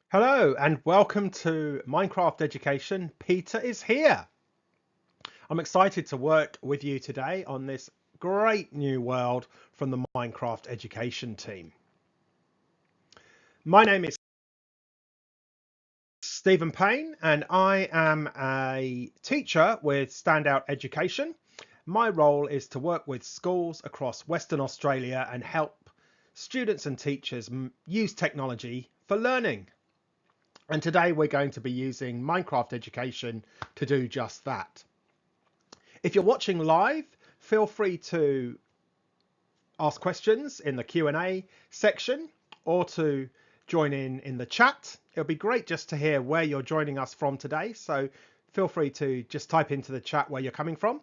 Hello and welcome to Minecraft Education. Peter is here. I'm excited to work with you today on this great new world from the Minecraft Education team. My name is Stephen Payne and I am a teacher with Standout Education. My role is to work with schools across Western Australia and help students and teachers use technology for learning. And today we're going to be using Minecraft Education to do just that. If you're watching live, feel free to ask questions in the Q&A section or to join in the chat. It'll be great just to hear where you're joining us from today. So feel free to just type into the chat where you're coming from.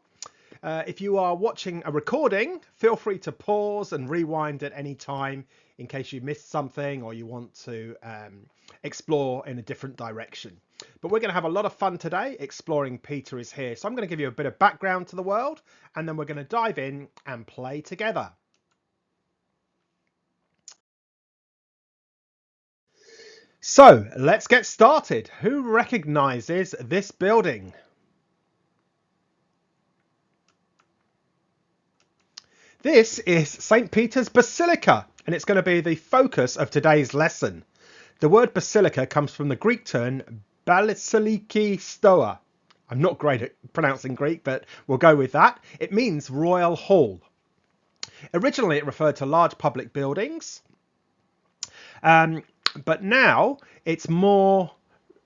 If you are watching a recording, feel free to pause and rewind at any time in case you missed something or you want to explore in a different direction. But we're going to have a lot of fun today exploring Peter is here. So I'm going to give you a bit of background to the world and then we're going to dive in and play together. So let's get started. Who recognizes this building? This is St. Peter's Basilica, and it's going to be the focus of today's lesson. The word basilica comes from the Greek term Basiliki Stoa. I'm not great at pronouncing Greek, but we'll go with that. It means royal hall. Originally, it referred to large public buildings, but now it's more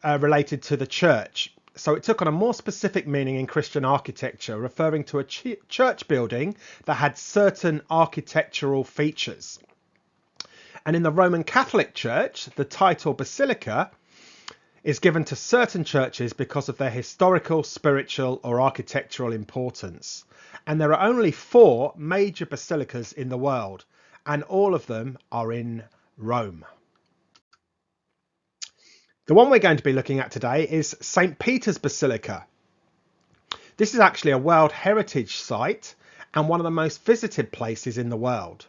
related to the church. So it took on a more specific meaning in Christian architecture, referring to a church building that had certain architectural features. And in the Roman Catholic Church, the title Basilica is given to certain churches because of their historical, spiritual, or architectural importance. And there are only 4 major basilicas in the world, and all of them are in Rome. The one we're going to be looking at today is St. Peter's Basilica. This is actually a World Heritage Site and one of the most visited places in the world.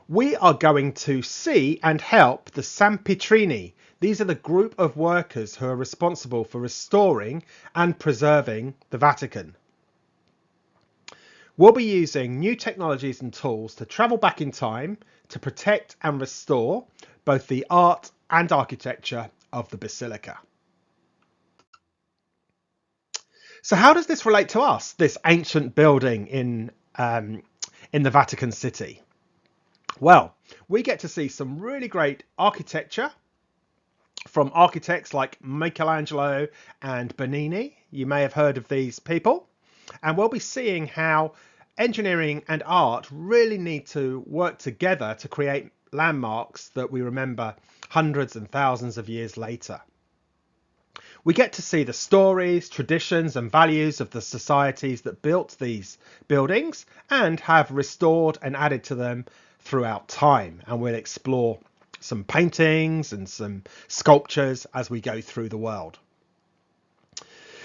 We are going to see and help the Sempitrini. These are the group of workers who are responsible for restoring and preserving the Vatican. We'll be using new technologies and tools to travel back in time to protect and restore both the art and architecture of the Basilica. So how does this relate to us, this ancient building in the Vatican City? Well, we get to see some really great architecture from architects like Michelangelo and Bernini. You may have heard of these people. And we'll be seeing how engineering and art really need to work together to create landmarks that we remember hundreds and thousands of years later. We get to see the stories, traditions and values of the societies that built these buildings and have restored and added to them throughout time. And we'll explore some paintings and some sculptures as we go through the world.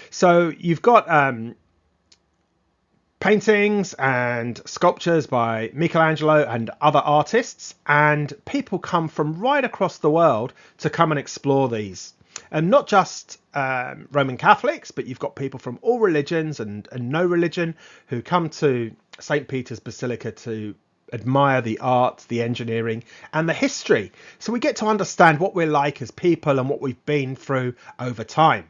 So you've got paintings and sculptures by Michelangelo and other artists, and people come from right across the world to come and explore these. And not just Roman Catholics, but you've got people from all religions and no religion who come to St. Peter's Basilica to admire the art, the engineering and the history. So we get to understand what we're like as people and what we've been through over time.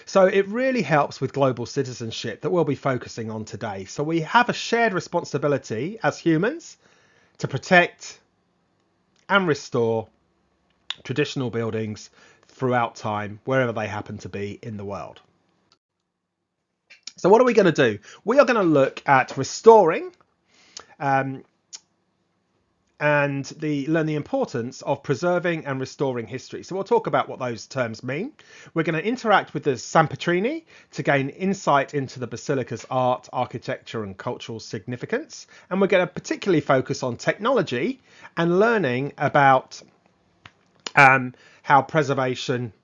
So it really helps with global citizenship that we'll be focusing on today. So we have a shared responsibility as humans to protect and restore traditional buildings throughout time, wherever they happen to be in the world. So what are we going to do? We are going to look at restoring and learn the importance of preserving and restoring history. So we'll talk about what those terms mean. We're going to interact with the Sempitrini to gain insight into the Basilica's art, architecture and cultural significance. And we're going to particularly focus on technology and learning about how preservation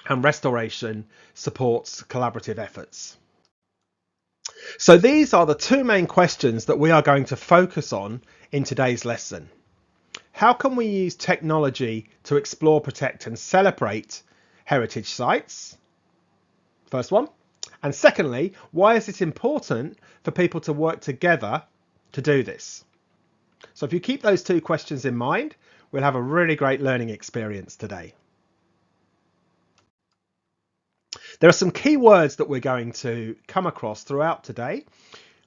and restoration supports collaborative efforts. So these are the 2 main questions that we are going to focus on in today's lesson. How can we use technology to explore, protect and celebrate heritage sites? First one. And secondly, why is it important for people to work together to do this? So if you keep those two questions in mind, we'll have a really great learning experience today. There are some key words that we're going to come across throughout today.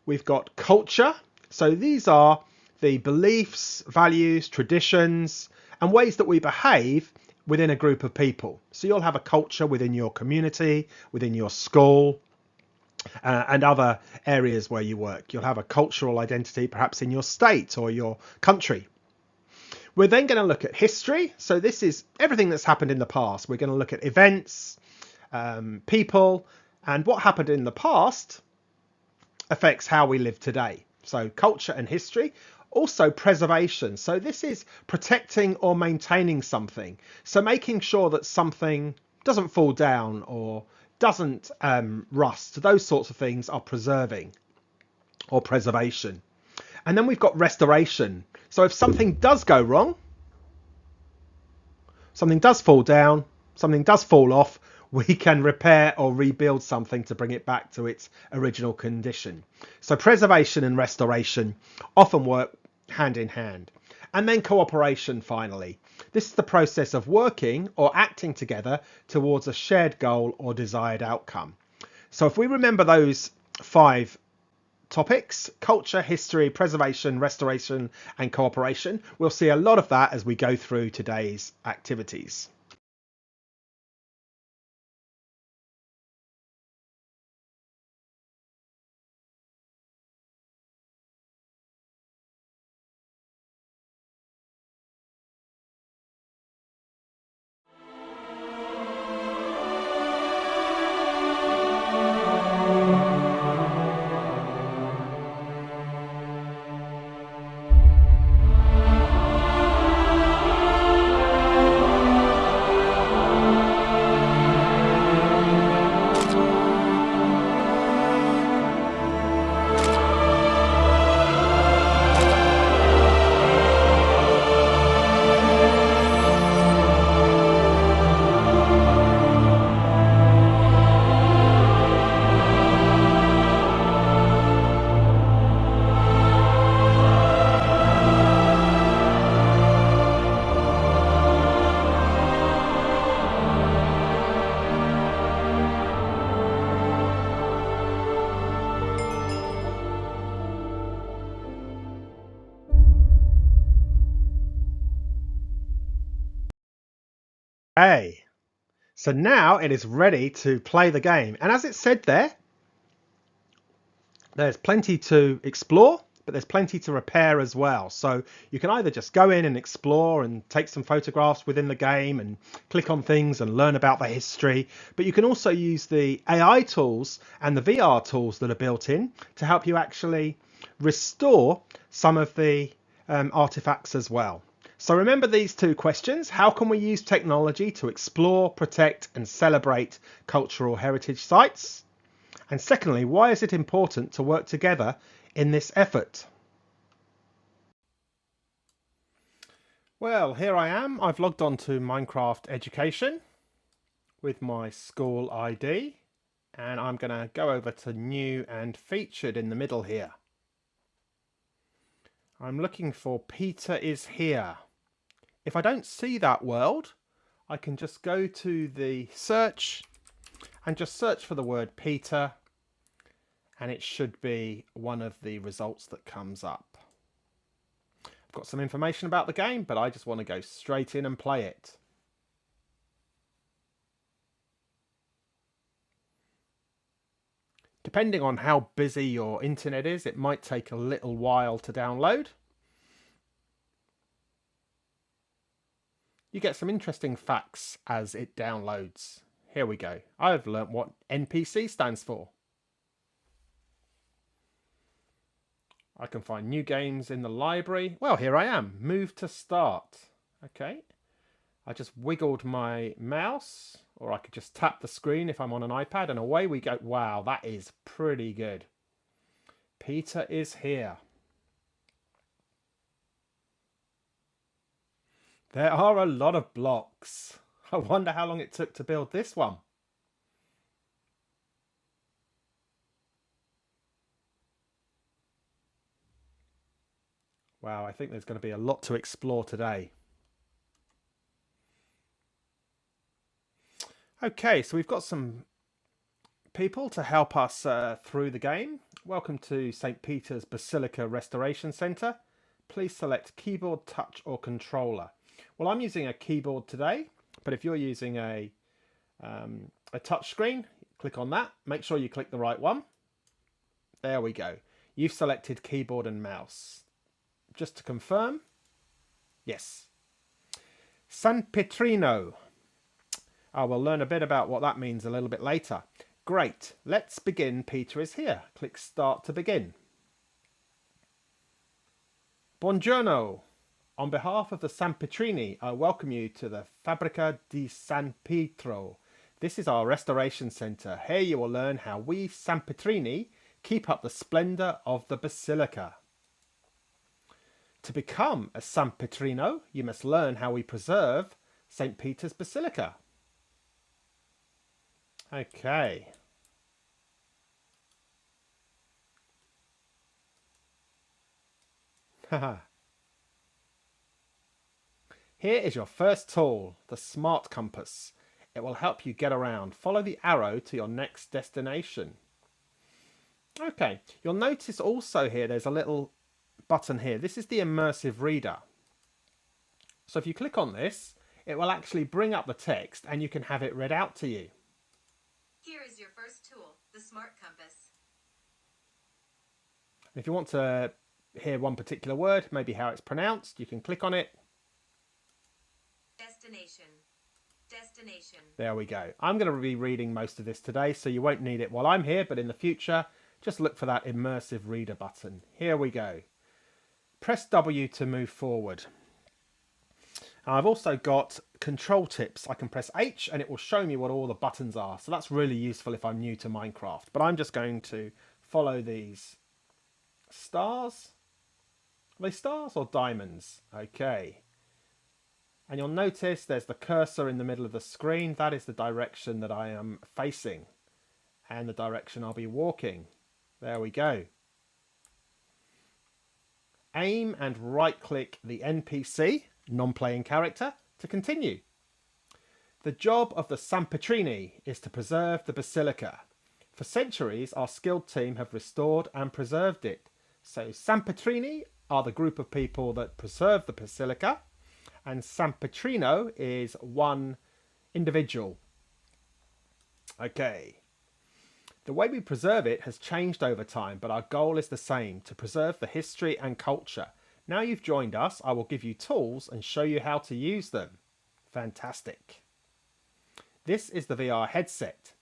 We've got culture. So these are the beliefs, values, traditions, and ways that we behave within a group of people. So you'll have a culture within your community, within your school, and other areas where you work. You'll have a cultural identity, perhaps in your state or your country. We're then going to look at history. So this is everything that's happened in the past. We're going to look at events, people, and what happened in the past affects how we live today. So culture and history. Also preservation. So this is protecting or maintaining something. So making sure that something doesn't fall down or doesn't rust. Those sorts of things are preserving or preservation. And then we've got restoration. So if something does go wrong, something does fall down, something does fall off, we can repair or rebuild something to bring it back to its original condition. So preservation and restoration often work hand in hand. And then cooperation, finally. This is the process of working or acting together towards a shared goal or desired outcome. So if we remember those 5 topics, culture, history, preservation, restoration, and cooperation, we'll see a lot of that as we go through today's activities. Hey, so now it is ready to play the game. And as it said there, there's plenty to explore, but there's plenty to repair as well. So you can either just go in and explore and take some photographs within the game and click on things and learn about the history. But you can also use the AI tools and the VR tools that are built in to help you actually restore some of the artifacts as well. So remember these 2 questions. How can we use technology to explore, protect and celebrate cultural heritage sites? And secondly, why is it important to work together in this effort? Well, here I am. I've logged on to Minecraft Education with my school ID, and I'm going to go over to New and Featured in the middle here. I'm looking for Peter is here. If I don't see that world, I can just go to the search and just search for the word Peter, and it should be one of the results that comes up. I've got some information about the game, but I just want to go straight in and play it. Depending on how busy your internet is, it might take a little while to download. You get some interesting facts as it downloads. Here we go. I've learnt what NPC stands for. I can find new games in the library. Well, here I am. Move to start. Okay. I just wiggled my mouse, or I could just tap the screen if I'm on an iPad, and away we go. Wow, that is pretty good. Peter is here. There are a lot of blocks. I wonder how long it took to build this one. Wow, I think there's going to be a lot to explore today. Okay, so we've got some people to help us through the game. Welcome to St. Peter's Basilica Restoration Centre. Please select keyboard, touch or controller. Well, I'm using a keyboard today, but if you're using a touch screen, click on that. Make sure you click the right one. There we go. You've selected keyboard and mouse. Just to confirm, yes. San Petrino. We'll learn a bit about what that means a little bit later. Great. Let's begin. Peter is here. Click Start to begin. Buongiorno. On behalf of the San Petrini, I welcome you to the Fabbrica di San Pietro. This is our restoration centre. Here you will learn how we San Petrini keep up the splendour of the Basilica. To become a San Petrino, you must learn how we preserve St. Peter's Basilica. Okay. Here is your first tool, the Smart Compass. It will help you get around. Follow the arrow to your next destination. Okay, you'll notice also here there's a little button here. This is the immersive reader. So if you click on this, it will actually bring up the text and you can have it read out to you. Here is your first tool, the Smart Compass. If you want to hear one particular word, maybe how it's pronounced, you can click on it. Destination. Destination. There we go. I'm going to be reading most of this today, so you won't need it while I'm here, but in the future, just look for that immersive reader button. Here we go. Press W to move forward. I've also got control tips. I can press H and it will show me what all the buttons are. So that's really useful if I'm new to Minecraft. But I'm just going to follow these stars. Are they stars or diamonds? Okay. And you'll notice there's the cursor in the middle of the screen. That is the direction that I am facing and the direction I'll be walking. There we go. Aim and right click the NPC, non-playing character, to continue. The job of the San Petrini is to preserve the Basilica. For centuries, our skilled team have restored and preserved it. So San Petrini are the group of people that preserve the Basilica, and San Petrino is one individual. Okay. The way we preserve it has changed over time, but our goal is the same, to preserve the history and culture. Now you've joined us, I will give you tools and show you how to use them. Fantastic. This is the VR headset.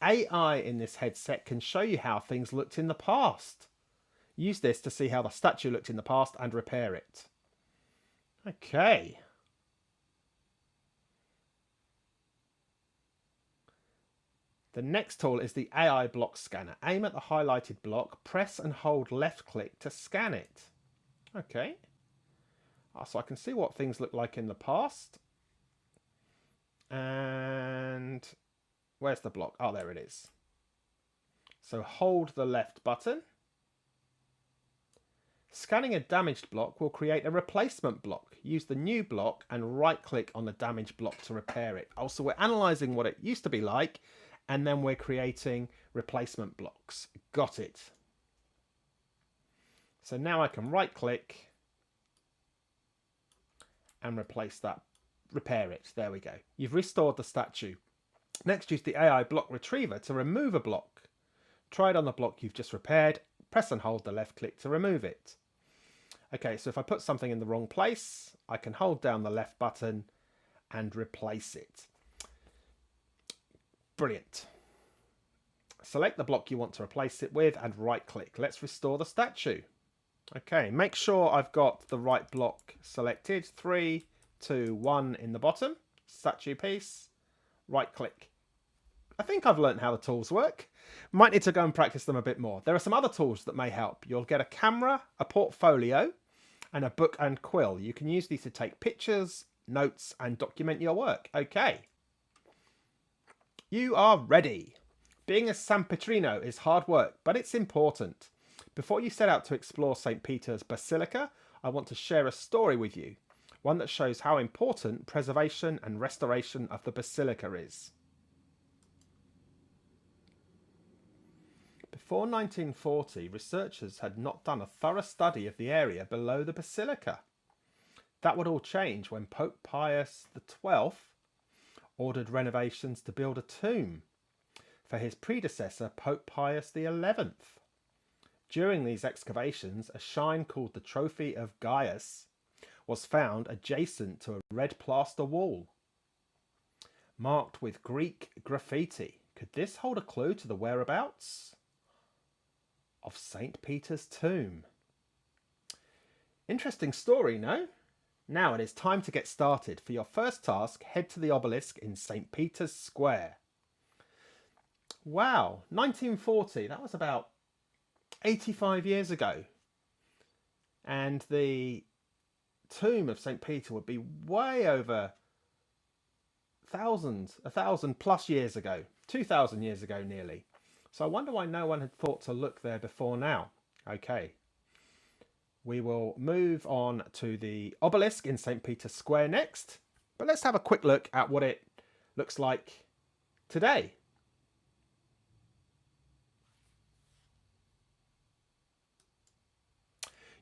AI in this headset can show you how things looked in the past. Use this to see how the statue looked in the past and repair it. Okay. The next tool is the AI block scanner. Aim at the highlighted block, press and hold left click to scan it. Okay. So I can see what things look like in the past. And where's the block? Oh, there it is. So hold the left button. Scanning a damaged block will create a replacement block. Use the new block and right click on the damaged block to repair it. Also, we're analysing what it used to be like, and then we're creating replacement blocks. Got it. So now I can right click and replace that, repair it. There we go. You've restored the statue. Next, use the AI block retriever to remove a block. Try it on the block you've just repaired. Press and hold the left click to remove it. Okay, so if I put something in the wrong place, I can hold down the left button and replace it. Brilliant. Select the block you want to replace it with and right click. Let's restore the statue. Okay, make sure I've got the right block selected. 3, 2, 1 in the bottom. Statue piece. Right click. I think I've learned how the tools work. Might need to go and practice them a bit more. There are some other tools that may help. You'll get a camera, a portfolio, and a book and quill. You can use these to take pictures, notes and document your work. Okay. You are ready. Being a San Petrino is hard work, but it's important. Before you set out to explore St. Peter's Basilica, I want to share a story with you, one that shows how important preservation and restoration of the Basilica is. Before 1940, researchers had not done a thorough study of the area below the Basilica. That would all change when Pope Pius XII ordered renovations to build a tomb for his predecessor, Pope Pius XI. During these excavations, a shrine called the Trophy of Gaius was found adjacent to a red plaster wall, marked with Greek graffiti. Could this hold a clue to the whereabouts of St. Peter's tomb? Interesting story, no? Now it is time to get started. For your first task, head to the obelisk in St. Peter's Square. Wow, 1940, that was about 85 years ago. And the tomb of St. Peter would be way over 1,000 plus years ago, 2,000 years ago nearly. So I wonder why no one had thought to look there before now. Okay. We will move on to the obelisk in St. Peter's Square next. But let's have a quick look at what it looks like today.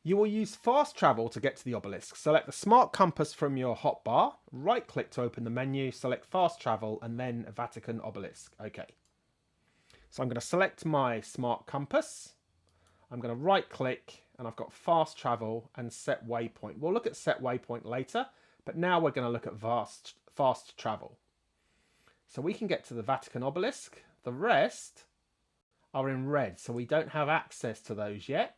You will use fast travel to get to the obelisk. Select the smart compass from your hotbar. Right click to open the menu. Select fast travel and then Vatican obelisk. Okay. So I'm going to select my smart compass. I'm going to right click and I've got fast travel and set waypoint. We'll look at set waypoint later, but now we're going to look at fast travel. So we can get to the Vatican obelisk. The rest are in red, so we don't have access to those yet,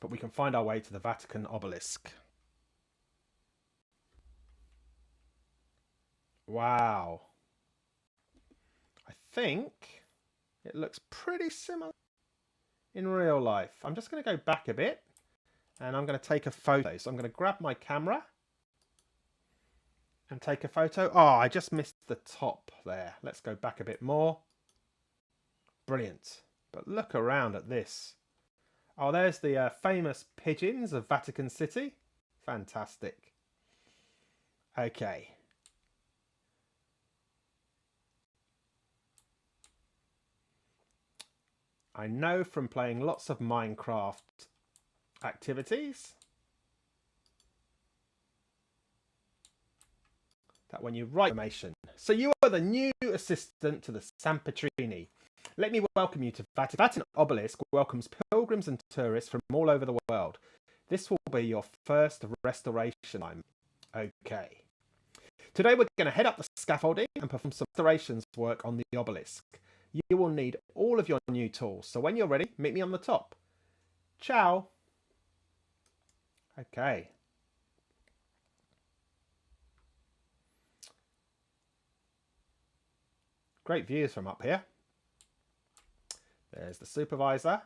but we can find our way to the Vatican obelisk. Wow. I think it looks pretty similar in real life. I'm just going to go back a bit and I'm going to take a photo. So I'm going to grab my camera and take a photo. Oh, I just missed the top there. Let's go back a bit more. Brilliant. But look around at this. Oh, there's the famous pigeons of Vatican City. Fantastic. Okay. I know from playing lots of Minecraft activities that when you write information. So you are the new assistant to the San Petrini. Let me welcome you to Vatican. Vatican Obelisk welcomes pilgrims and tourists from all over the world. This will be your first restoration time. Okay. Today we're going to head up the scaffolding and perform some restorations work on the obelisk. You will need all of your new tools. So when you're ready, meet me on the top. Ciao. Okay. Great views from up here. There's the supervisor.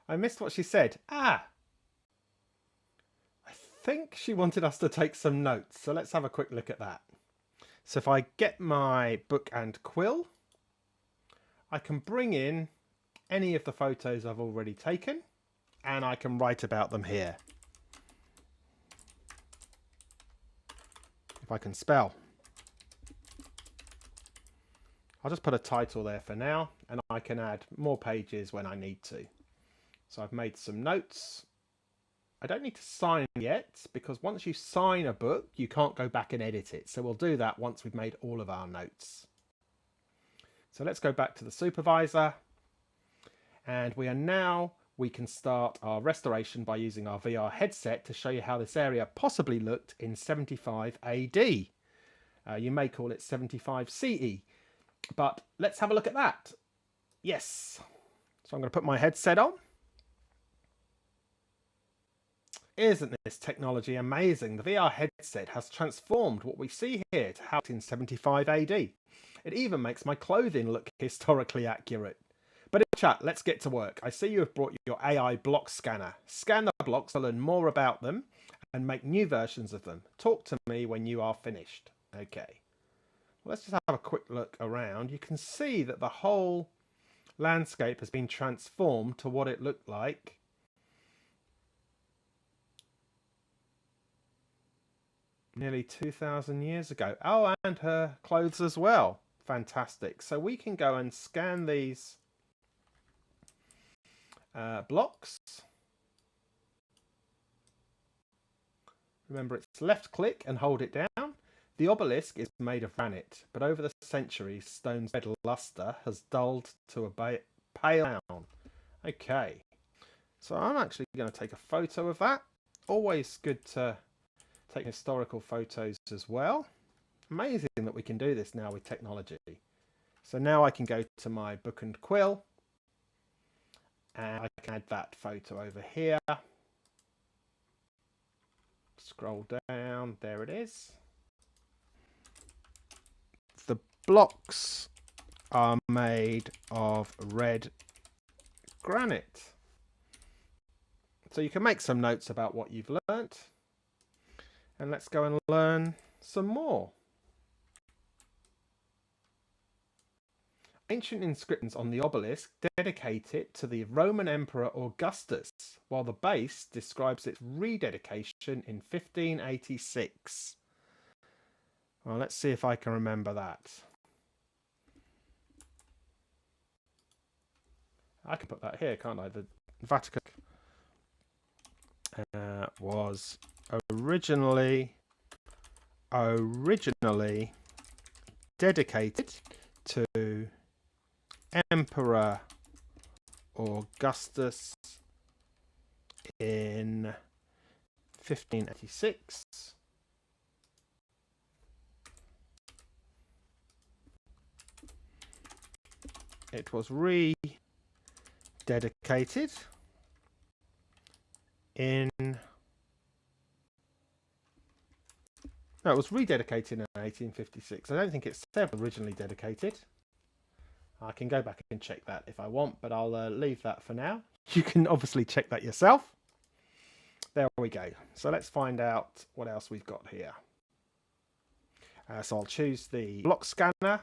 I missed what she said. I think she wanted us to take some notes. So let's have a quick look at that. So if I get my book and quill, I can bring in any of the photos I've already taken and I can write about them here. If I can spell. I'll just put a title there for now and I can add more pages when I need to. So I've made some notes. I don't need to sign yet because once you sign a book, you can't go back and edit it. So we'll do that once we've made all of our notes. So let's go back to the supervisor. And we can start our restoration by using our VR headset to show you how this area possibly looked in 75 AD. You may call it 75 CE. But let's have a look at that. Yes. So I'm going to put my headset on. Isn't this technology amazing? The VR headset has transformed what we see here to how in 75 AD. It even makes my clothing look historically accurate. But chat, let's get to work. I see you have brought your AI block scanner. Scan the blocks to learn more about them and make new versions of them. Talk to me when you are finished. Okay. Well, let's just have a quick look around. You can see that the whole landscape has been transformed to what it looked like nearly 2,000 years ago. Oh, and her clothes as well. Fantastic. So we can go and scan these blocks. Remember, it's left click and hold it down. The obelisk is made of granite, but over the centuries, stone's red luster has dulled to a pale brown. Okay, so I'm actually going to take a photo of that. Always good to take historical photos as well. Amazing that we can do this now with technology. So now I can go to my book and quill, and I can add that photo over here. Scroll down, there it is. The blocks are made of red granite. So you can make some notes about what you've learnt. And let's go and learn some more. Ancient inscriptions on the obelisk dedicate it to the Roman Emperor Augustus, while the base describes its rededication in 1586. Well, let's see if I can remember that. I can put that here, can't I? The Vatican was originally dedicated to Emperor Augustus in 1586. It was rededicated in... No, it was rededicated in 1856. I don't think it's originally dedicated. I can go back and check that if I want, but I'll leave that for now. You can obviously check that yourself. There we go. So let's find out what else we've got here. So I'll choose the block scanner,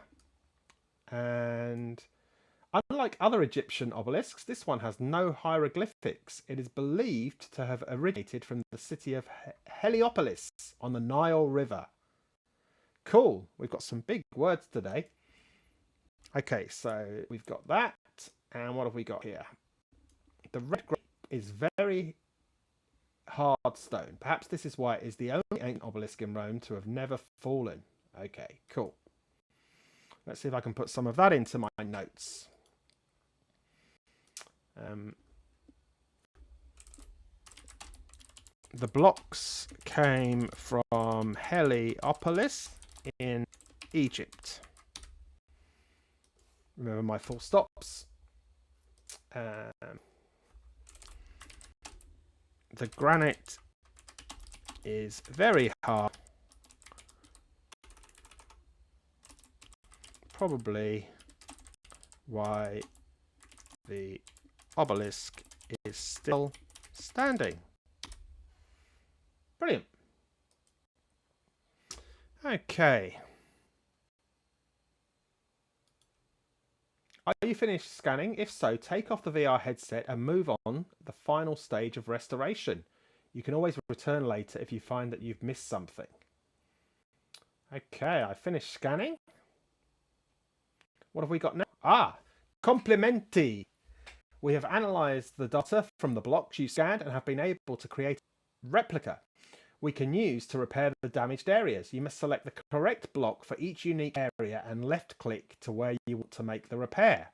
and unlike other Egyptian obelisks, this one has no hieroglyphics. It is believed to have originated from the city of Heliopolis on the Nile River. Cool. We've got some big words today. Okay, so we've got that. And what have we got here? The red granite is very hard stone. Perhaps this is why it is the only ancient obelisk in Rome to have never fallen. Okay, cool. Let's see if I can put some of that into my notes. The blocks came from Heliopolis in Egypt. Remember my full stops. The granite is very hard. Probably why the obelisk is still standing. Brilliant. Okay. Are you finished scanning? If so, take off the VR headset and move on the final stage of restoration. You can always return later if you find that you've missed something. Okay, I finished scanning. What have we got now? Ah, complimenti. We have analysed the data from the blocks you scanned and have been able to create a replica we can use to repair the damaged areas. You must select the correct block for each unique area and left click to where you want to make the repair.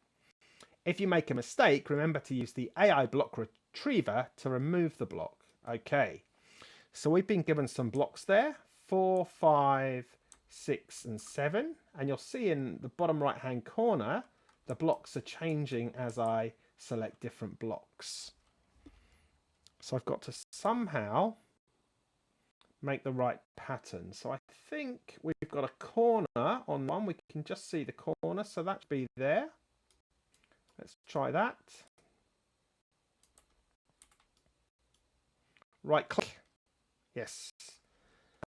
If you make a mistake, remember to use the AI block retriever to remove the block. Okay, so we've been given some blocks there, 4, 5, 6 and 7, and you'll see in the bottom right hand corner the blocks are changing as I select different blocks. So I've got to somehow make the right pattern. So I think we've got a corner on one. We can just see the corner, so that should be there. Let's try that. Right click. Yes.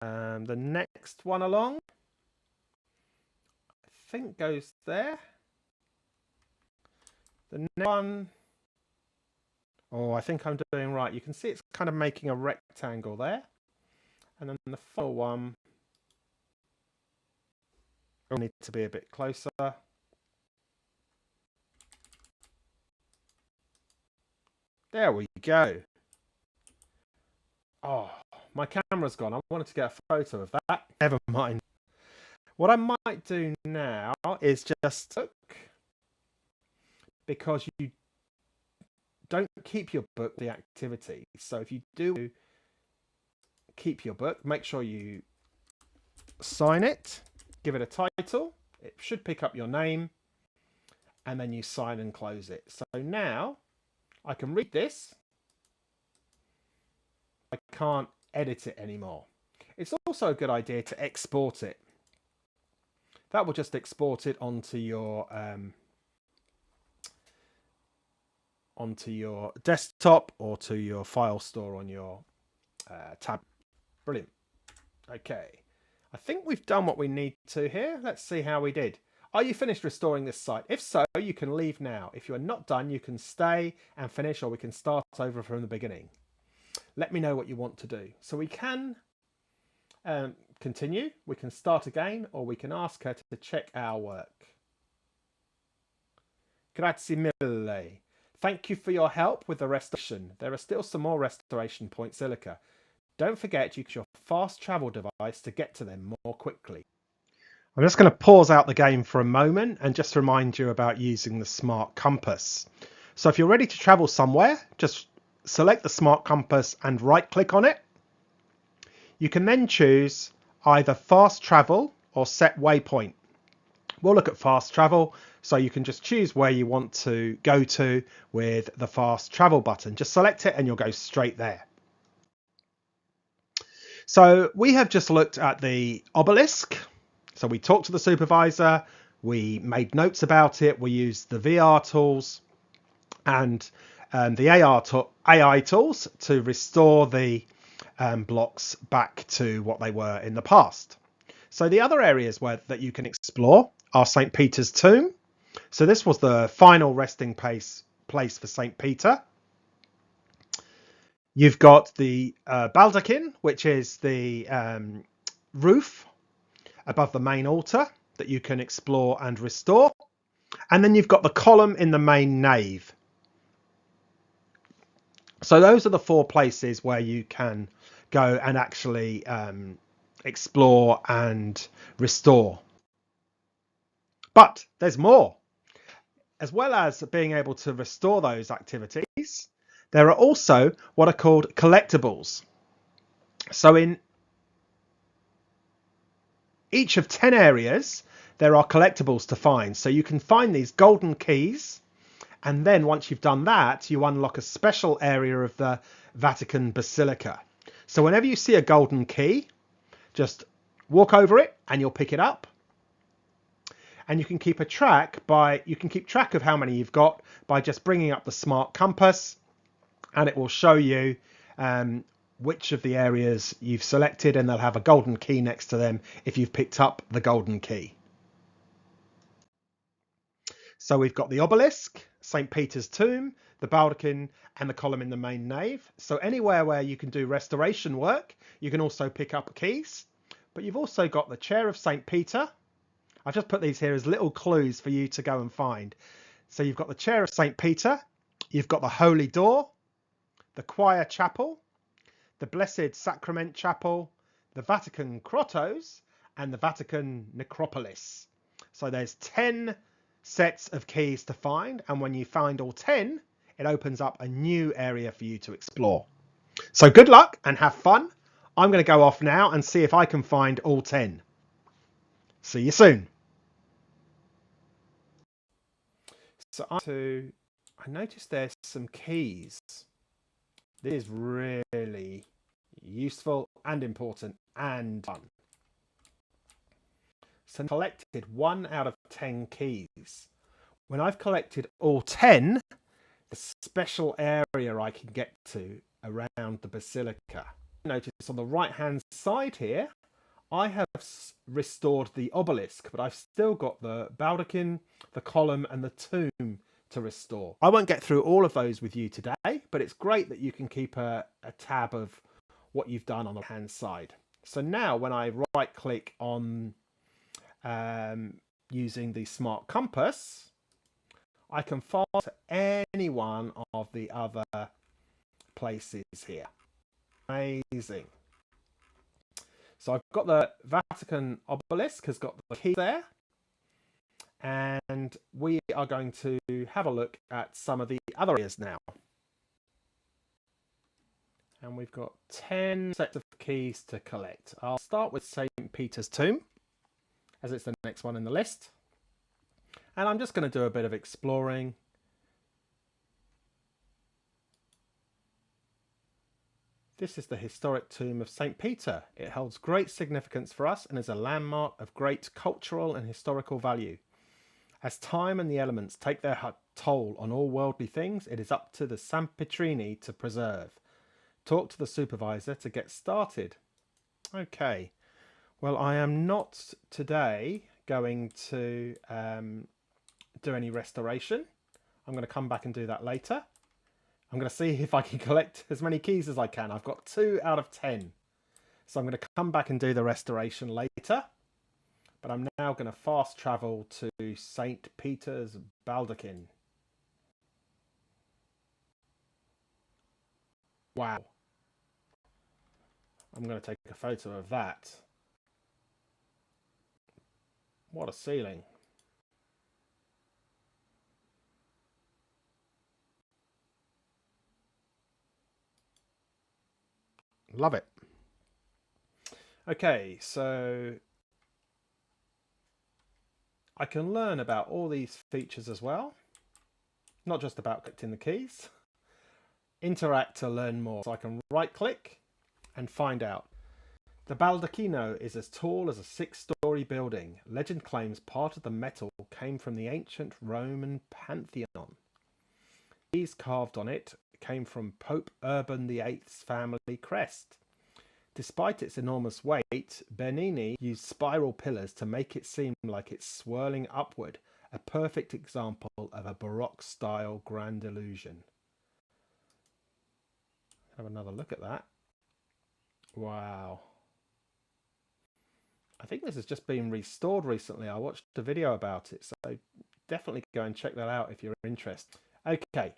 The next one along, I think, goes there. The next one, oh, I think I'm doing right. You can see it's kind of making a rectangle there. And then the final one will need to be a bit closer. There we go. Oh, my camera's gone. I wanted to get a photo of that. Never mind. What I might do now is just look, because you don't keep your book the activity. So if you do keep your book, make sure you sign it, give it a title. It should pick up your name, and then you sign and close it. So now I can read this. I can't edit it anymore. It's also a good idea to export it. That will just export it onto your desktop or to your file store on your tab. Brilliant. Okay, I think we've done what we need to here. Let's see how we did. Are you finished restoring this site? If so, you can leave now. If you are not done, you can stay and finish, or we can start over from the beginning. Let me know what you want to do. So we can continue, we can start again, or we can ask her to check our work. Grazie mille. Thank you for your help with the restoration. There are still some more restoration points, Basilica. Don't forget you use your fast travel device to get to them more quickly. I'm just going to pause out the game for a moment and just remind you about using the smart compass. So if you're ready to travel somewhere, just select the smart compass and right click on it. You can then choose either fast travel or set waypoint. We'll look at fast travel, so you can just choose where you want to go to with the fast travel button. Just select it and you'll go straight there. So we have just looked at the obelisk. So we talked to the supervisor, we made notes about it, we used the VR tools and the AI tools to restore the blocks back to what they were in the past. So the other areas that you can explore are St. Peter's tomb. So this was the final resting place for St. Peter. You've got the baldachin, which is the roof above the main altar that you can explore and restore. And then you've got the column in the main nave. So those are the four places where you can go and actually explore and restore. But there's more. As well as being able to restore those activities, there are also what are called collectibles. So in each of 10 areas, there are collectibles to find. So you can find these golden keys. And then once you've done that, you unlock a special area of the Vatican Basilica. So whenever you see a golden key, just walk over it and you'll pick it up. And you can keep track of how many you've got by just bringing up the smart compass, and it will show you which of the areas you've selected, and they'll have a golden key next to them if you've picked up the golden key. So we've got the obelisk, St. Peter's tomb, the baldachin, and the column in the main nave. So anywhere where you can do restoration work, you can also pick up keys. But you've also got the chair of St. Peter. I've just put these here as little clues for you to go and find. So you've got the chair of St. Peter, you've got the Holy Door, the Choir Chapel, the Blessed Sacrament Chapel, the Vatican Grottos, and the Vatican Necropolis. So there's 10 sets of keys to find, and when you find all 10, it opens up a new area for you to explore. So good luck and have fun. I'm going to go off now and see if I can find all 10. See you soon. So I noticed there's some keys. This is really useful and important and fun. So collected 1 out of 10 keys. When I've collected all 10, the special area I can get to around the Basilica. Notice on the right hand side here, I have restored the obelisk, but I've still got the baldachin, the column and the tomb to restore. I won't get through all of those with you today, but it's great that you can keep a tab of what you've done on the hand side. So now when I right click on using the smart compass, I can follow to any one of the other places here. Amazing. So I've got the Vatican obelisk, has got the key there. And we are going to have a look at some of the other areas now. And we've got 10 sets of keys to collect. I'll start with St. Peter's tomb, as it's the next one in the list. And I'm just going to do a bit of exploring. This is the historic tomb of St. Peter. It holds great significance for us and is a landmark of great cultural and historical value. As time and the elements take their toll on all worldly things, it is up to the Sempitrini to preserve. Talk to the supervisor to get started. Okay, well, I am not today going to do any restoration. I'm going to come back and do that later. I'm going to see if I can collect as many keys as I can. I've got 2 out of 10. So I'm going to come back and do the restoration later. But I'm now going to fast travel to St. Peter's Baldachin. Wow. I'm going to take a photo of that. What a ceiling. Love it. Okay, so I can learn about all these features as well. Not just about collecting the keys. Interact to learn more. So I can right click and find out. The Baldacchino is as tall as a 6-story building. Legend claims part of the metal came from the ancient Roman Pantheon. Keys carved on it came from Pope Urban VIII's family crest. Despite its enormous weight, Bernini used spiral pillars to make it seem like it's swirling upward, a perfect example of a Baroque style grand illusion. Have another look at that. Wow. I think this has just been restored recently. I watched a video about it, so definitely go and check that out if you're interested. Okay.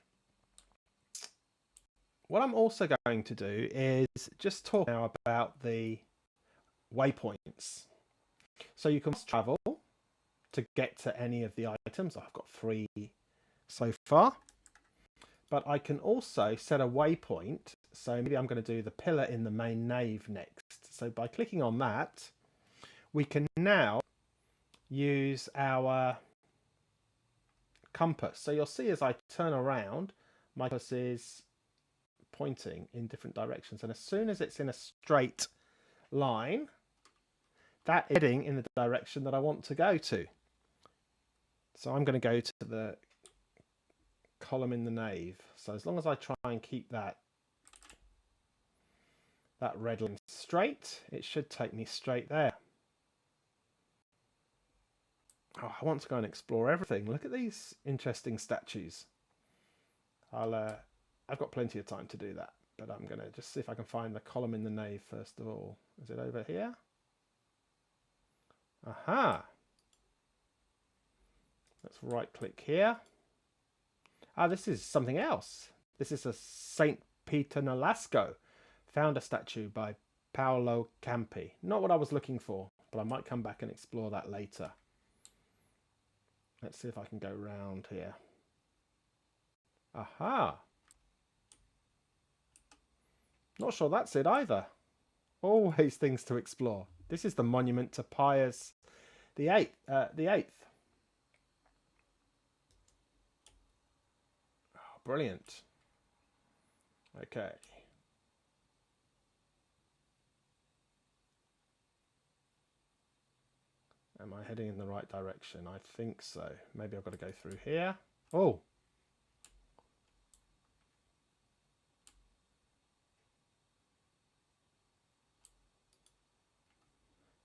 What I'm also going to do is just talk now about the waypoints. So you can travel to get to any of the items. I've got 3 so far. But I can also set a waypoint. So maybe I'm going to do the pillar in the main nave next. So by clicking on that, we can now use our compass. So you'll see as I turn around, my compass is pointing in different directions. And as soon as it's in a straight line, that is heading in the direction that I want to go to. So I'm going to go to the column in the nave. So as long as I try and keep that red line straight, it should take me straight there. Oh, I want to go and explore everything. Look at these interesting statues. I've got plenty of time to do that, but I'm going to just see if I can find the column in the nave first of all. Is it over here? Aha! Let's right click here. Ah, this is something else. This is a St. Peter Nolasco, founder statue by Paolo Campi. Not what I was looking for, but I might come back and explore that later. Let's see if I can go round here. Aha! Not sure that's it either. Always things to explore. This is the monument to Pius the Eighth. Oh, brilliant. Okay. Am I heading in the right direction? I think so. Maybe I've got to go through here. Oh!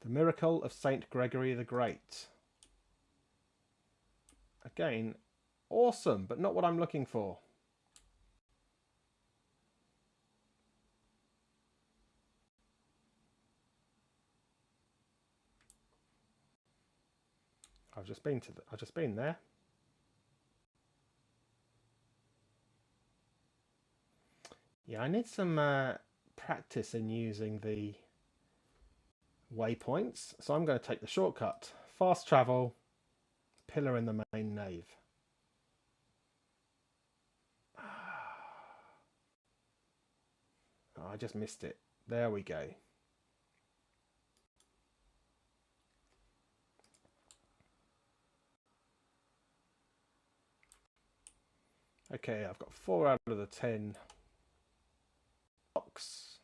The Miracle of Saint Gregory the Great. Again, awesome, but not what I'm looking for. I've just been there. Yeah, I need some practice in using the waypoints, so I'm going to take the shortcut. Fast travel, pillar in the main nave. Oh, I just missed it. There we go. Okay, I've got 4 out of the 10 blocks.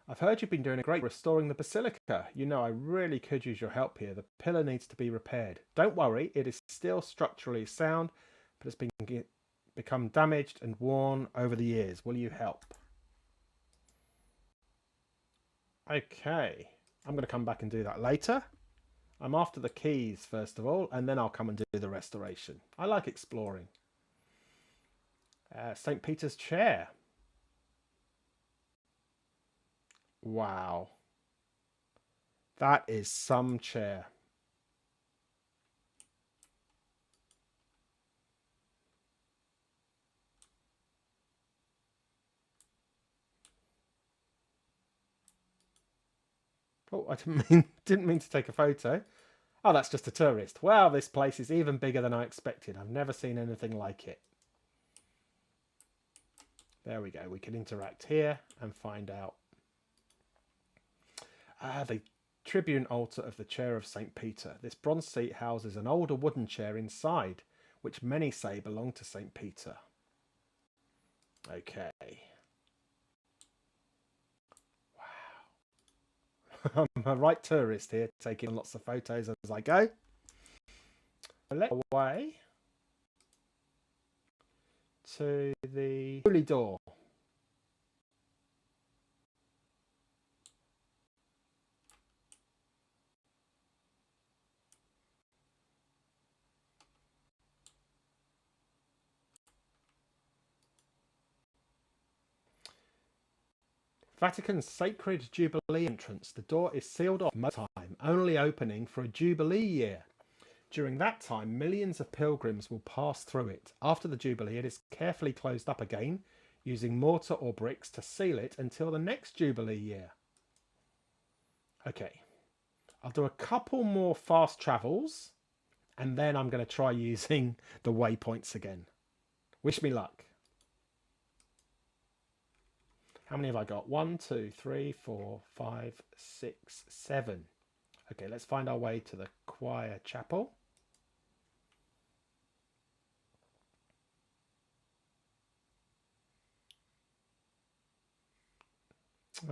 I've heard you've been doing a great restoring the Basilica. You know, I really could use your help here. The pillar needs to be repaired. Don't worry, it is still structurally sound, but it's become damaged and worn over the years. Will you help? Okay, I'm going to come back and do that later. I'm after the keys first of all, and then I'll come and do the restoration. I like exploring. St. Peter's chair. Wow. That is some chair. Oh, I didn't mean to take a photo. Oh, that's just a tourist. Wow, this place is even bigger than I expected. I've never seen anything like it. There we go. We can interact here and find out. The tribune altar of the chair of St. Peter. This bronze seat houses an older wooden chair inside, which many say belonged to St. Peter. Okay. Wow. I'm a right tourist here, taking lots of photos as I go. Let's go away to the holy door. Vatican's Sacred Jubilee entrance. The door is sealed off most of the time, only opening for a Jubilee year. During that time, millions of pilgrims will pass through it. After the Jubilee, it is carefully closed up again, using mortar or bricks to seal it until the next Jubilee year. Okay, I'll do a couple more fast travels, and then I'm going to try using the waypoints again. Wish me luck. How many have I got? 1, 2, 3, 4, 5, 6, 7. Okay, let's find our way to the choir chapel.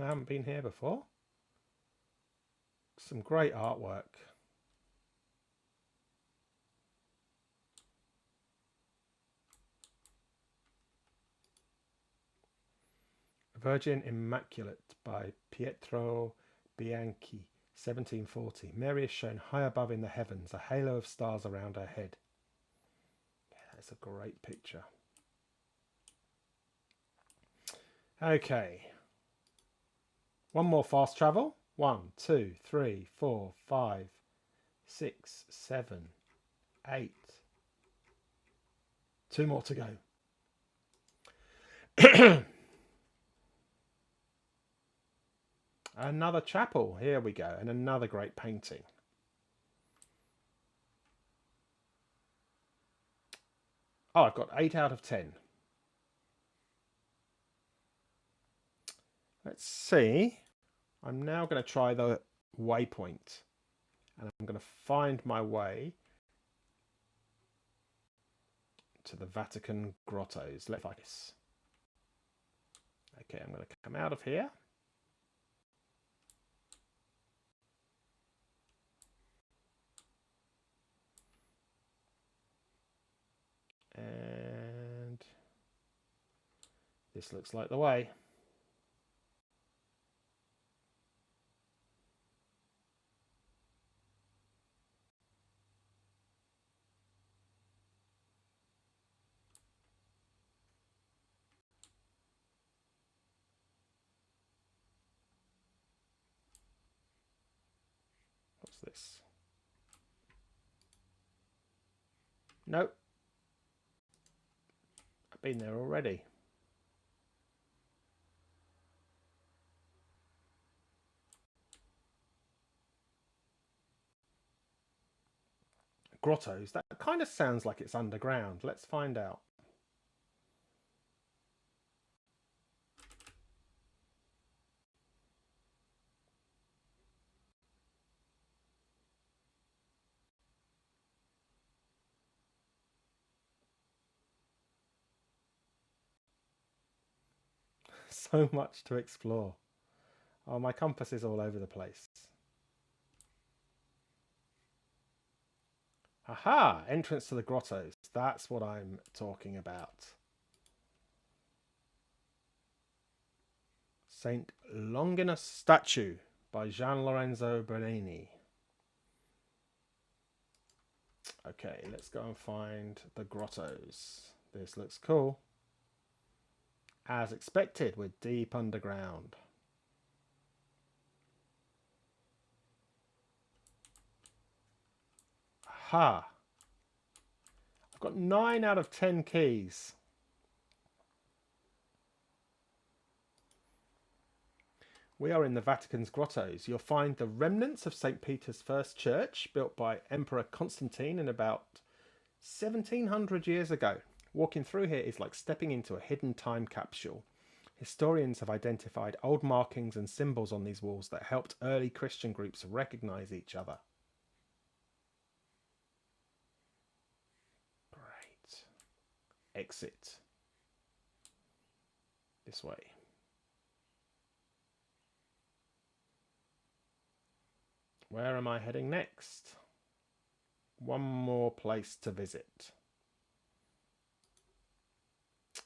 I haven't been here before. Some great artwork. Virgin Immaculate by Pietro Bianchi, 1740. Mary is shown high above in the heavens, a halo of stars around her head. Yeah, that's a great picture. Okay. One more fast travel. 1, 2, 3, 4, 5, 6, 7, 8. 2 more to go. Another chapel. Here we go. And another great painting. Oh, I've got 8 out of 10. Let's see. I'm now going to try the waypoint. And I'm going to find my way to the Vatican grottos. Let's focus. Okay, I'm going to come out of here. This looks like the way. What's this? Nope. I've been there already. Grottos. That kind of sounds like it's underground. Let's find out. So much to explore. Oh, my compass is all over the place. Aha! Entrance to the grottos. That's what I'm talking about. Saint Longinus statue by Gian Lorenzo Bernini. Okay, let's go and find the grottos. This looks cool. As expected, we're deep underground. Aha! I've got 9 out of 10 keys. We are in the Vatican's grottos. You'll find the remnants of St. Peter's first church, built by Emperor Constantine in about 1700 years ago. Walking through here is like stepping into a hidden time capsule. Historians have identified old markings and symbols on these walls that helped early Christian groups recognize each other. Great. Exit. This way. Where am I heading next? One more place to visit.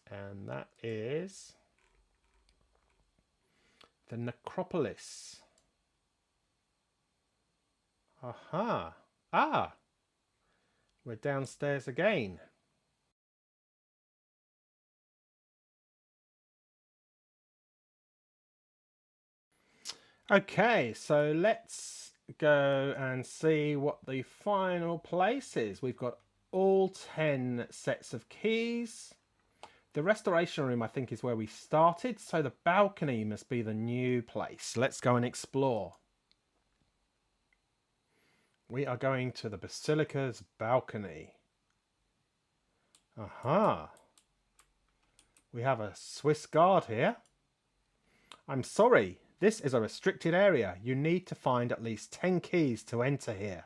And that is the necropolis. Aha. Ah. We're downstairs again. Okay, so let's go and see what the final place is. We've got all 10 sets of keys. The restoration room, I think, is where we started, so the balcony must be the new place. Let's go and explore. We are going to the Basilica's balcony. Aha. We have a Swiss guard here. I'm sorry, this is a restricted area. You need to find at least 10 keys to enter here.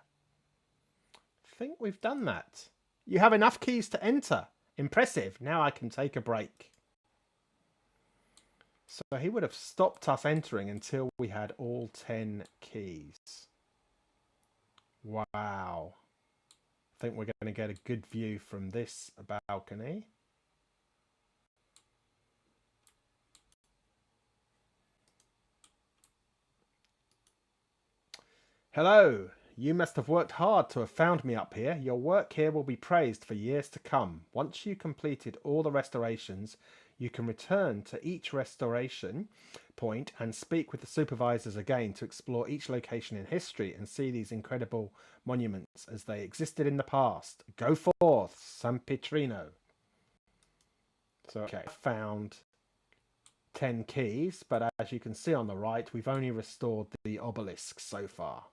I think we've done that. You have enough keys to enter. Impressive. Now I can take a break. So he would have stopped us entering until we had all 10 keys. Wow. I think we're going to get a good view from this balcony. Hello. You must have worked hard to have found me up here. Your work here will be praised for years to come. Once you completed all the restorations, you can return to each restoration point and speak with the supervisors again to explore each location in history and see these incredible monuments as they existed in the past. Go forth, San Pietrino. So, okay, I found 10 keys, but as you can see on the right, we've only restored the obelisk so far.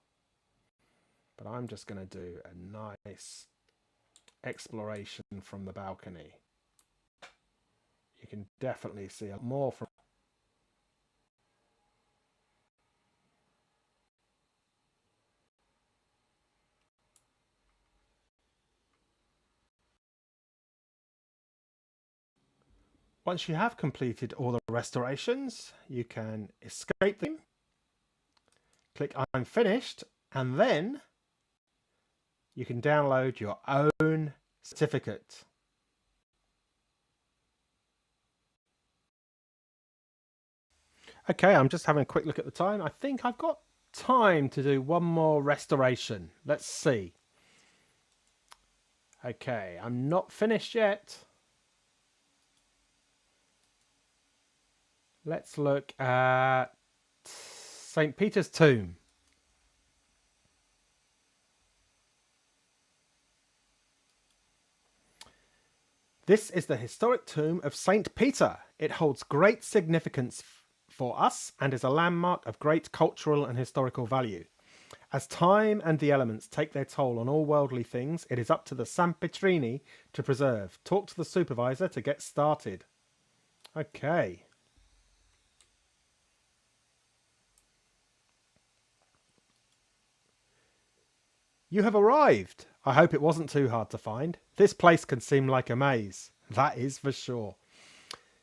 But I'm just going to do a nice exploration from the balcony. You can definitely see more from... Once you have completed all the restorations, you can escape them, click I'm finished, and then you can download your own certificate. Okay, I'm just having a quick look at the time. I think I've got time to do one more restoration. Let's see. Okay, I'm not finished yet. Let's look at St. Peter's tomb. This is the historic tomb of St. Peter. It holds great significance for us and is a landmark of great cultural and historical value. As time and the elements take their toll on all worldly things, it is up to the Sampitrini to preserve. Talk to the supervisor to get started. Okay. You have arrived. I hope it wasn't too hard to find. This place can seem like a maze. That is for sure.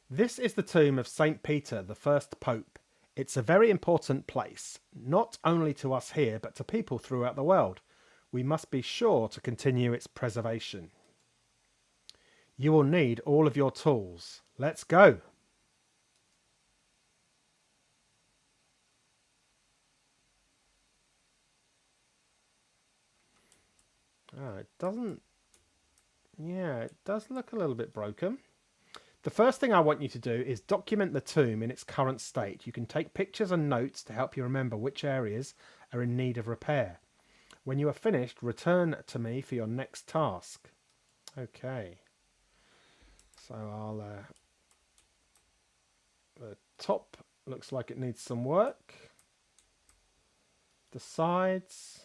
This is the tomb of St. Peter, the first pope. It's a very important place, not only to us here, but to people throughout the world. We must be sure to continue its preservation. You will need all of your tools. Let's go. Oh, it doesn't... Yeah, it does look a little bit broken. The first thing I want you to do is document the tomb in its current state. You can take pictures and notes to help you remember which areas are in need of repair. When you are finished, return to me for your next task. Okay. So I'll... the top looks like it needs some work. The sides...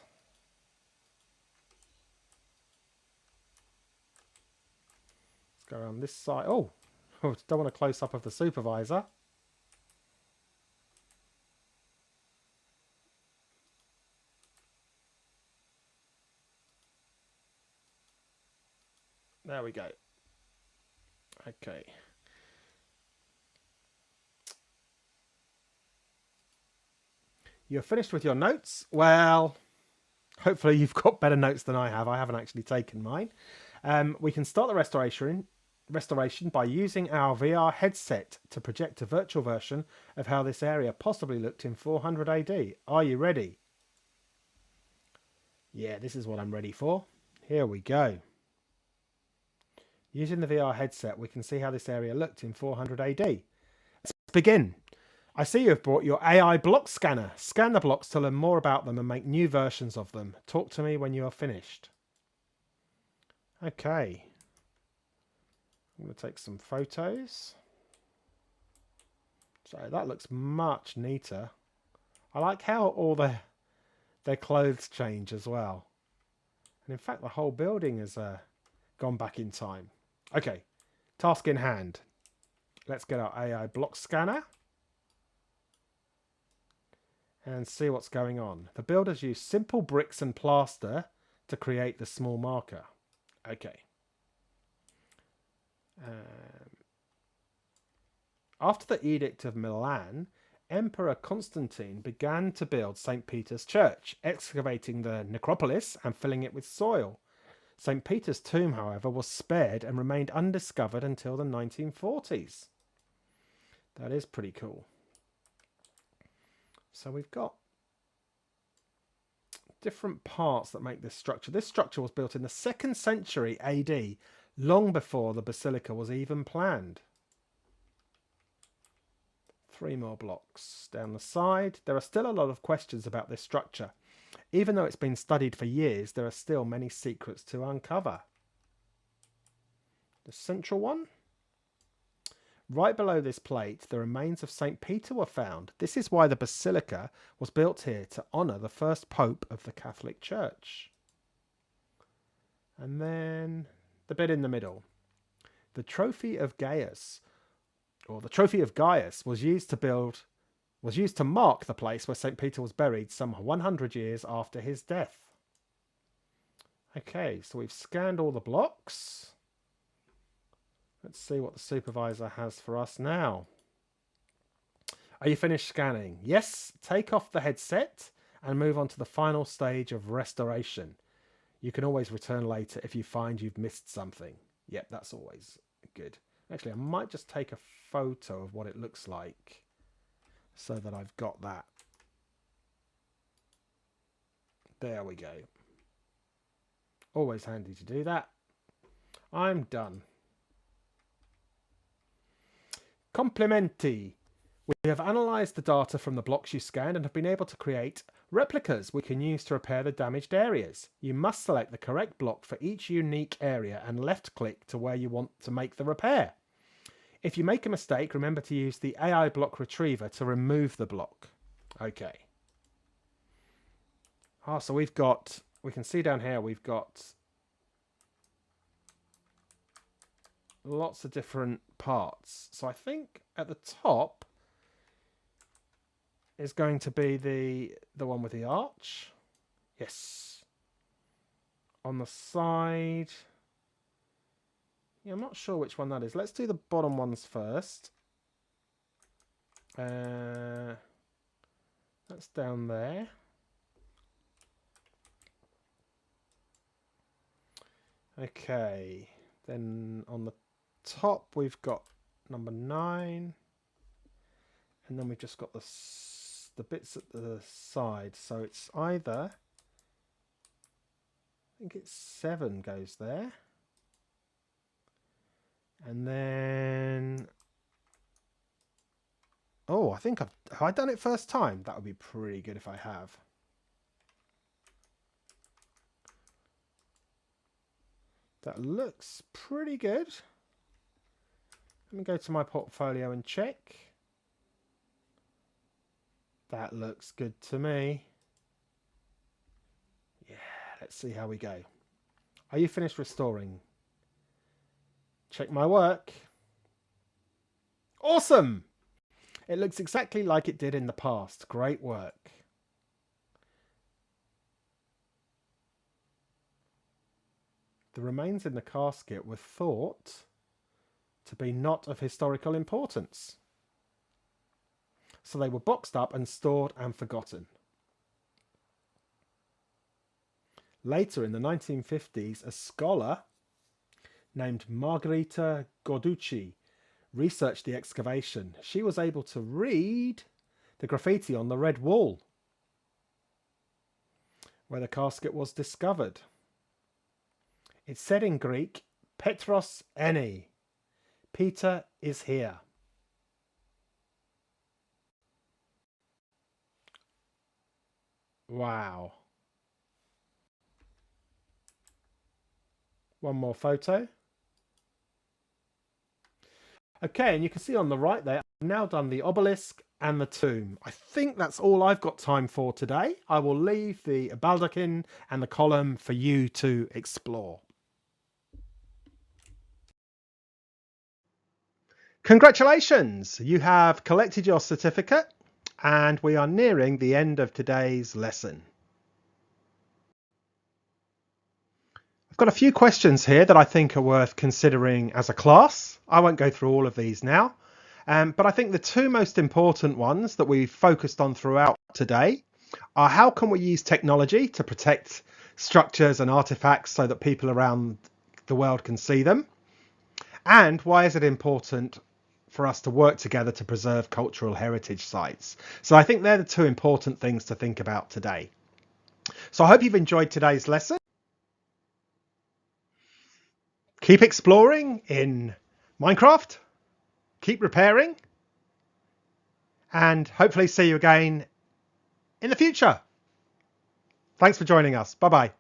Let's go around this side. Oh! Don't want a close-up of the supervisor. There we go. Okay. You're finished with your notes? Well, hopefully you've got better notes than I have. I haven't actually taken mine. We can start the restoration by using our VR headset to project a virtual version of how this area possibly looked in 400 AD. Are you ready? Yeah, this is what I'm ready for. Here we go. Using the VR headset, we can see how this area looked in 400 AD. Let's begin. I see you have brought your AI block scanner. Scan the blocks to learn more about them and make new versions of them. Talk to me when you are finished. Okay. I'm going to take some photos. So that looks much neater. I like how all their clothes change as well. And in fact, the whole building has gone back in time. Okay, task in hand. Let's get our AI block scanner and see what's going on. The builders use simple bricks and plaster to create the small marker. Okay. After the Edict of Milan, Emperor Constantine began to build St. Peter's Church, excavating the necropolis and filling it with soil. St. Peter's tomb, however, was spared and remained undiscovered until the 1940s. That is pretty cool. So we've got different parts that make this structure. This structure was built in the 2nd century AD, long before the Basilica was even planned. 3 more blocks down the side. There are still a lot of questions about this structure. Even though it's been studied for years, there are still many secrets to uncover. The central one. Right below this plate, the remains of St. Peter were found. This is why the Basilica was built here, to honour the first Pope of the Catholic Church. And then the bit in the middle. The Trophy of Gaius, or the Trophy of Gaius, was used to mark the place where St. Peter was buried some 100 years after his death. Okay, so we've scanned all the blocks. Let's see what the supervisor has for us now. Are you finished scanning? Yes, take off the headset and move on to the final stage of restoration. You can always return later if you find you've missed something. Yep, that's always good. Actually, I might just take a photo of what it looks like. so that I've got that. There we go. Always handy to do that. I'm done. Complimenti. We have analysed the data from the blocks you scanned and have been able to create replicas we can use to repair the damaged areas. You must select the correct block for each unique area and left click to where you want to make the repair. If you make a mistake, remember to use the AI block retriever to remove the block. Okay. So we can see down here, we've got lots of different parts. So I think at the top is going to be the one with the arch. Yes. On the side. Yeah, I'm not sure which one that is. Let's do the bottom ones first. That's down there. Okay. Then on the top we've got number 9. And then we've just got the bits at the side. So it's either, I think it's 7 goes there. And then, oh, I think have I done it first time? That would be pretty good if I have. That looks pretty good. Let me go to my portfolio and check. That looks good to me. Yeah, let's see how we go. Are you finished restoring? Check my work. Awesome! It looks exactly like it did in the past. Great work. The remains in the casket were thought to be not of historical importance. So they were boxed up and stored and forgotten. Later in the 1950s, a scholar named Margherita Gorducci researched the excavation. She was able to read the graffiti on the red wall where the casket was discovered. It said in Greek, Petros eni, Peter is here. Wow. One more photo. Okay, and you can see on the right there, I've now done the obelisk and the tomb. I think that's all I've got time for today. I will leave the baldachin and the column for you to explore. Congratulations! You have collected your certificate and we are nearing the end of today's lesson. I've got a few questions here that I think are worth considering as a class. I won't go through all of these now, but I think the two most important ones that we've focused on throughout today are how can we use technology to protect structures and artifacts so that people around the world can see them, and why is it important for us to work together to preserve cultural heritage sites. So I think they're the two important things to think about today. So I hope you've enjoyed today's lesson. Keep exploring in Minecraft, keep repairing, and hopefully see you again in the future. Thanks for joining us. Bye-bye.